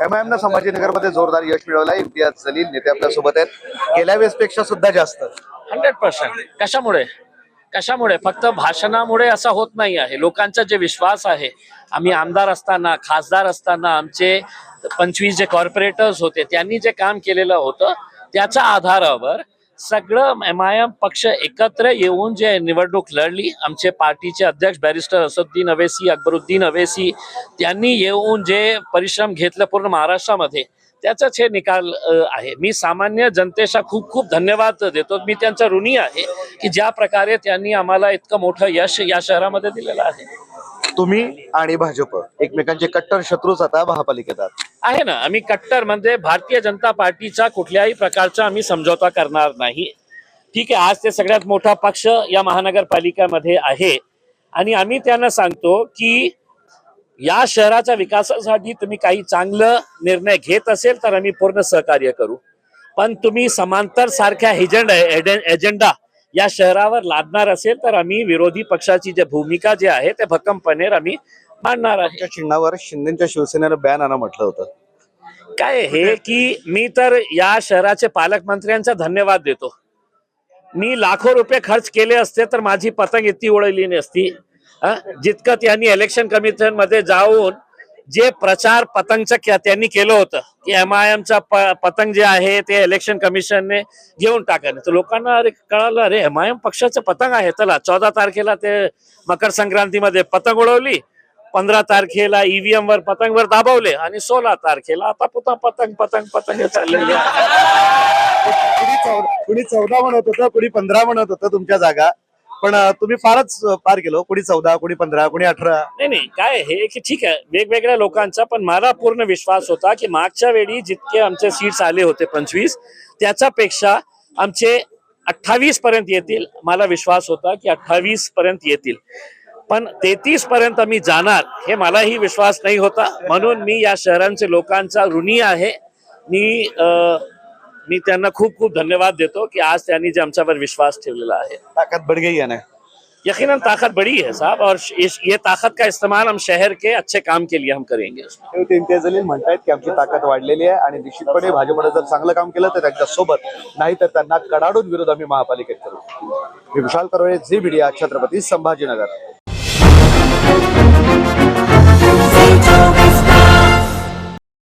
MIM संभाजीनगरमध्ये जोरदार यश मिळवलं. इम्तियाज जलील नेते आपल्या सोबत आहेत. गेल्या वेळेसपेक्षा सुद्धा जास्त. 100%. कशामुळे कशामुळे फक्त भाषणामुळे असं होत नाही आहे. लोकांचा जे विश्वास आहे, आम्ही आमदार असताना, खासदार असताना आमचे 25 जे कॉर्पोरेटर्स होते त्यांनी जे काम केलेलं होतं त्याच्या आधारावर सगळं एमआयएम पक्ष एकत्र येऊन जे निवडणूक लढली. आमचे पार्टीचे अध्यक्ष बॅरिस्टर असदुद्दीन अवैसी, अकबरुद्दीन अवैसी त्यांनी येऊन जे परिश्रम घेतलं पूर्ण महाराष्ट्रामध्ये, त्याचाच हे निकाल आहे. मी सामान्य जनतेचा खूप खूप धन्यवाद देतो. मी त्यांचा ऋणी आहे की ज्या प्रकारे त्यांनी आम्हाला इतकं मोठं यश या शहरामध्ये दिलेलं आहे. तुम्ही आणि भाजप एकमेकांचे कट्टर शत्रूच आता महापालिकेत आहे ना. आम्ही कट्टर म्हणजे भारतीय जनता पार्टीचा कुठल्याही प्रकारचा आम्ही समझोता करणार नाही. ठीक आहे, आज ते सगळ्यात मोठा पक्ष या महानगरपालिकेमध्ये आहे आणि आम्ही त्यांना सांगतो की या शहराच्या विकासासाठी तुम्ही काही चांगलं निर्णय घेत असेल तर आम्ही पूर्ण सहकार्य करू. पण तुम्ही समांतर सारख्या एजेंडा या शहरावर लादणार असेल तर आम्ही विरोधी पक्षाची जी भूमिका जी आहे ते भक्कमपणे आम्ही मांडणार आहे. त्या चिन्हावर शिंदेच्या शिवसेनेनं बॅन आणा म्हटलं होतं. काय हे की मी तर या शहराचे पालकमंत्र्यांचा धन्यवाद देतो. मी लाखो रुपये खर्च केले असते तर माझी पतंग इतकी उडवली नसती. जितकं त्यांनी इलेक्शन कमिशन मध्ये जाऊन जे प्रचार पतंगचं त्यांनी केलं होतं की एमआयएमचा पतंग जे आहे ते इलेक्शन कमिशनने घेऊन टाकलं, तर लोकांना अरे कळालं, अरे एमआयएम पक्षाचं पतंग आहे. चला 14 तारखेला ते मकर संक्रांतीमध्ये पतंग उडवली, 15 तारखेला ईव्हीएम वर पतंगवर दाबवले आणि 16 तारखेला आता पुन्हा पतंग पतंग पतंग चाललेले. कुणी 14 म्हणत होतं, कुणी 15 म्हणत होतं तुमच्या जागा, पण तुम्ही फारच पार केलो. कुणी 14, कुणी 15, कुणी 18. नाही काय हे की ठीक आहे वेगवेगळ्या लोकांचा, पण मला पूर्ण विश्वास होता की मागच्या वेळी जितके आमचे सीट्स आले होते 25 त्याच्यापेक्षा आमचे 28 पर्यंत येतील. मला विश्वास होता की 28 पर्यंत येतील, पण 33 पर्यंत मी जाणार हे मलाही विश्वास नाही होता. म्हणून मी या शहरांचे लोकांचा ऋणी आहे. मी त्यांना खूप खूप धन्यवाद देतो की आज त्यांनी जे आमच्यावर विश्वास ठेवलेला आहे. ताकद बढ़ गई है ना. यकीनन ताकत बड़ी है साहब, और ये ताकत का इस्तेमाल हम शहर के अच्छे काम के लिए हम करेंगे. इम्तियाज जलील म्हणतायत की आमची ताकद वाढलेली आहे आणि निश्चितपणे भाजपने जर चांगलं काम केलं तर त्यांच्या सोबत, नाही तर त्यांना कडाडून विरोध आम्ही महापालिकेत करू. मी विशाल करवळे, झी मीडिया, छत्रपती संभाजीनगर.